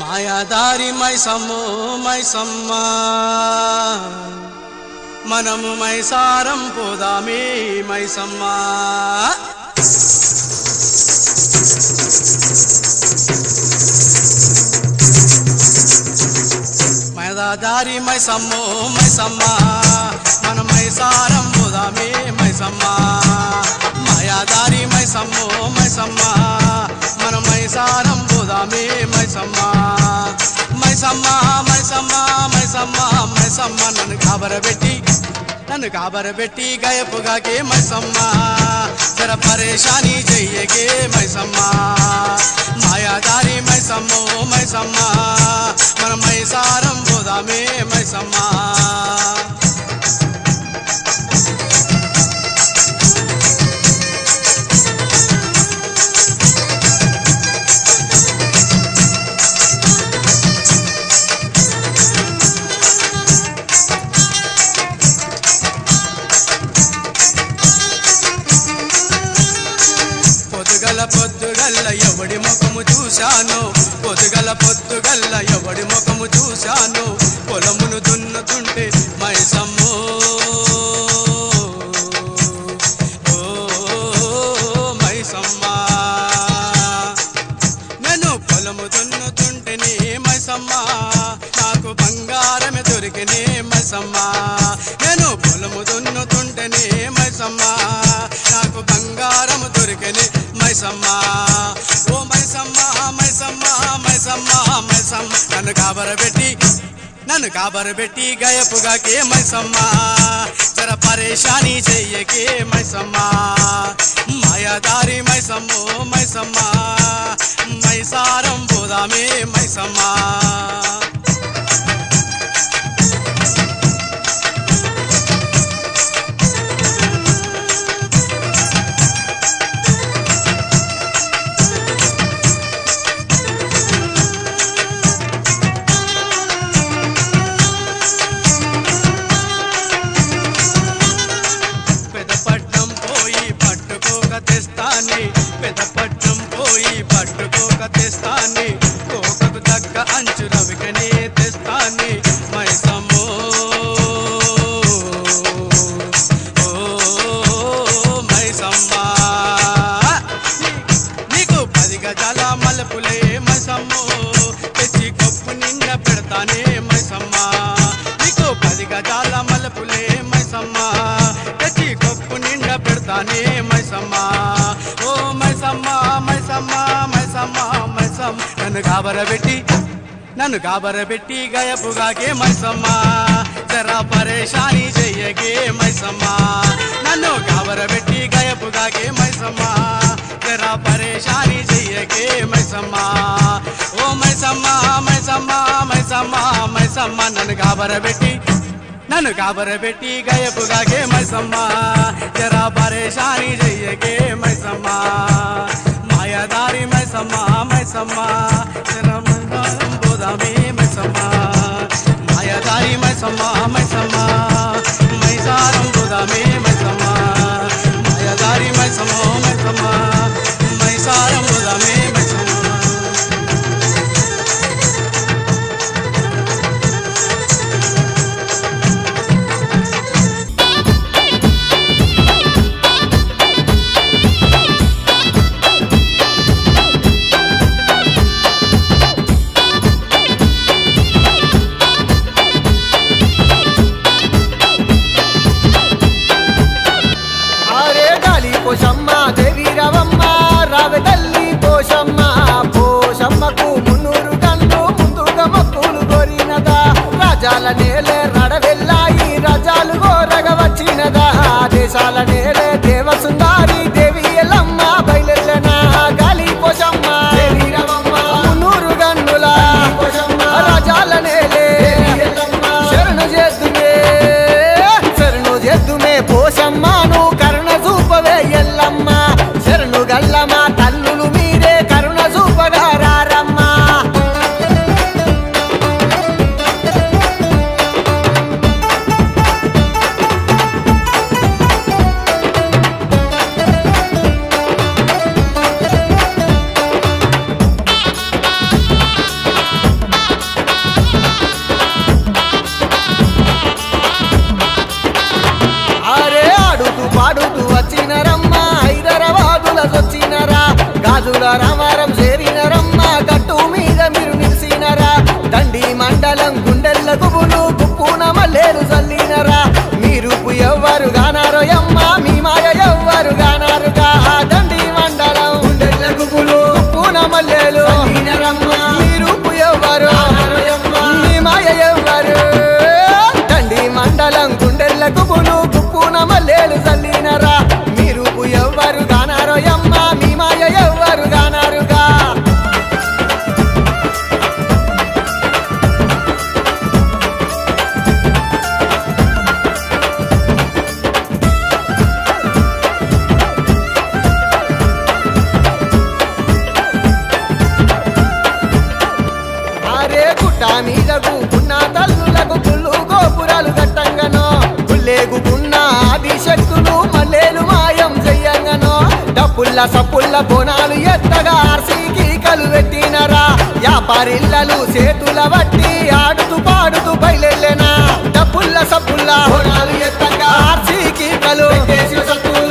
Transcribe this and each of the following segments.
మాయాదారి మైసమ్మో మైసమ్మ మనము మైసారం పోదామే మైసమ్మ మాయాదారి మైసమ్మో మైసమ్మ మనం మైసారం పోదామే మైసమ్మ మాయాదారి మైసమ్మో మైసమ్మ మనం మైసారం పోదామే మైసమ్మ మైసమ్మ మైసమ్మ మైసమ్మ మైసమ్మ నన్ను కాబరబెట్టి గయపుగాకే మైసమ్మ జర పరేషాని చెయ్యకే మైసమ్మ మాయాదారి మైసమ్మో మైసమ్మ మనం మైసారం పోదామే మైసమ్మ పొద్దుగల్ల ఎవడి ముఖము చూశాను పొద్దుగల్ల ఎవడి ముఖము చూశాను పొలమును దున్నుతుంటే మైసమ్మో ఓ మైసమ్మ నేను పొలము దున్నుతుంటేనే మైసమ్మ నాకు బంగారమే దొరికినే మైసమ్మ నేను పొలము దున్నుతుంటేనే మైసమ్మ నాకు బంగారము దొరికినే మైసమ్మ ఓ మైసమ్మ మైసమ్మ మైసమ్మ మైసమ్మ నన్ను కాబరబెట్టి గయపుగాకే మైసమ్మ జర పరేషాని చెయ్యకే మైసమ్మ మాయాదారి మైసమ్మో మైసమ్మ మైసారం పోదామే మైసమ్మ పెదపట్నం పోయి పట్టుకోక తెస్తాని కోకకు తగ్గ అంచు రవికనే తెస్తాని మైసమ్మో ఓ మైసమ్మ నీకు 10 గజాల మలుపులే మైసమ్మో తెచ్చి కప్పు నిండా పెడతానే మైసమ్మ నీకు 10 గజాల మలుపులే మైసమ్మ తెచ్చి కప్పు నిండా పెడతానే మైసమ్మ ఓ మైసమ్మ మైసమ్మ మైసమ్మ మైసమ్మ నన్ను కాబరబెట్టి గయపుగాకే మైసమ్మ జరా పరేషాని చెయ్యకే మైసమ్మ నన్ను కాబరబెట్టి గయపుగాకే మైసమ్మ జరా పరేషాని చెయ్యకే మైసమ్మ ఓ మైసమ్మ మైసమ్మ మైసమ్మ మైసమ్మ నన్ను కాబరబెట్టి గయపుగాకే మైసమ్మ జరా పరేషాని చెయ్యకే మైసమ్మ మాయాదారి మైసమ్మ మైసమ్మ జరా పోదామే మైసమ్మ మాయాదారి మైసమ్మ మైసమ్మ మైసారం పోదామే మైసమ్మ మాయాదారి మైసమ్మ మైసమ్మ మైసారం పోదామే మైసమ్మ పోషమ్మ దేవి రవమ్మ రావెదల్లి పోషమ్మ పోషమ్మకు 300 గంటలు ముందుగా మొక్కులు కోరినదా రాజాల నేలే రడవెల్లాయి రాజాలు గోరగ వచ్చినదా దేశాల నేలే దేవసుందారి దేవి ఎల్లమ్మ బయలెల్లనా గాలి పోషమ్మ దేవి రవమ్మ 300 గంటల పోషమ్మ రాజాల నేలే శరణు చేద్దుమే పోషమ్మను కరుణ చూపవే ఎల్లమ్మ శరణు గల్లమ్మ తల్లులు మీరే కరుణ చూపగా రారమ్మ కన్నుల రామారం చేరినరమ్మ గట్టు మీద మీరు నిలిసినరా దండి మండలం గుండెల్ల గుబులు గుప్పున మల్లేలు చల్లినరా మీరు ఎవ్వరు గానారో యమ్మ మీ మాయ ఎవ్వరు గానారుగా దండి మండలం గుండెల్ల గుబులు గుప్పున మల్లేలు చల్లినరమ్మ మీరు ఎవ్వరు మీ మాయ ఎవ్వరు దండి మండలం గుండెల్ల గుబులు గుప్పున మల్లేలు చల్లినరా మీరు ఎవ్వరు గానారో యమ్మ మీ మాయ ఎవ్వరు గానారుగా మీదగున్న తల్లులకు గుళ్ళు గోపురాలు గట్టంగనో గుల్లేగుకున్న ఆది శక్తులు మల్లేలు మాయం చెయ్యంగనో డప్పుల్ల సప్పుల్ల బోనాలు ఎత్తగా ఆర్సీకి కలు పెట్టినరా వ్యాపారిల్లలు చేతుల బట్టి ఆడుతూ పాడుతూ బయలెళ్ళెనా డప్పుల్ల సప్పుల్ల బోనాలు ఎత్తగా ఆర్సీకి కలు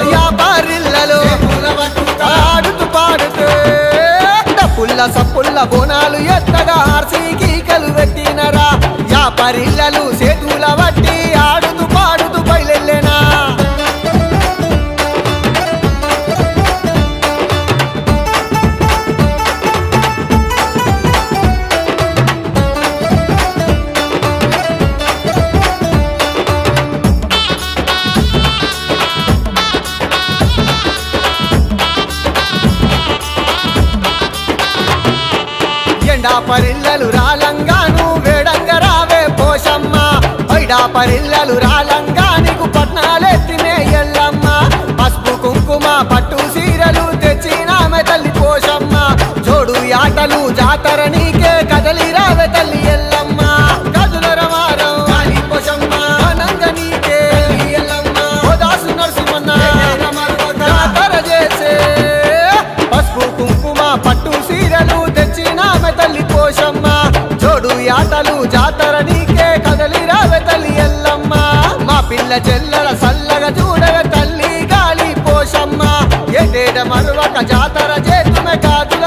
వ్యాపారిల్లలు ఆడుతూ పాడుతూ డప్పుల్ల సప్పుల్ల బోనాలు ఎత్తగా ఆర్సీకి కలు పెట్టినరా వ్యాపారిల్లలు చేతుల బట్టి ఆడుతూ పాడుతూ బయలెళ్ళెనా పరిల్లలు రాలంగాను వేడంగా రావే పోషమ్మ పరిల్లలు రాలంగా నీకు పట్నాలెత్తినే ఎల్లమ్మ పసుపు కుంకుమ పట్టు సీరలు తెచ్చినామె తల్లి పోషమ్మ జోడు ఆటలు జాతర నీకే కదలి రావే తల్లి ఎల్లమ్మ గదుల రమారం కాళీ పోషమ్మ అనంగ నీకే ఎల్లమ్మ ఓదాసు నరసింహన్న జాతర చేసే పసుపు కుంకుమ పట్టు సీరలు తెచ్చినామె తల్లి పోషమ్మ జోడు ఆటలు జాతర నీకే కదలి రావే తల్లి ఎల్లమ్మ మా పిల్ల చెల్లెల సల్లగా చూడవే తల్లి గాలి పోషమ్మ ఏటేట మరువక జాతర చేతుమే కాదు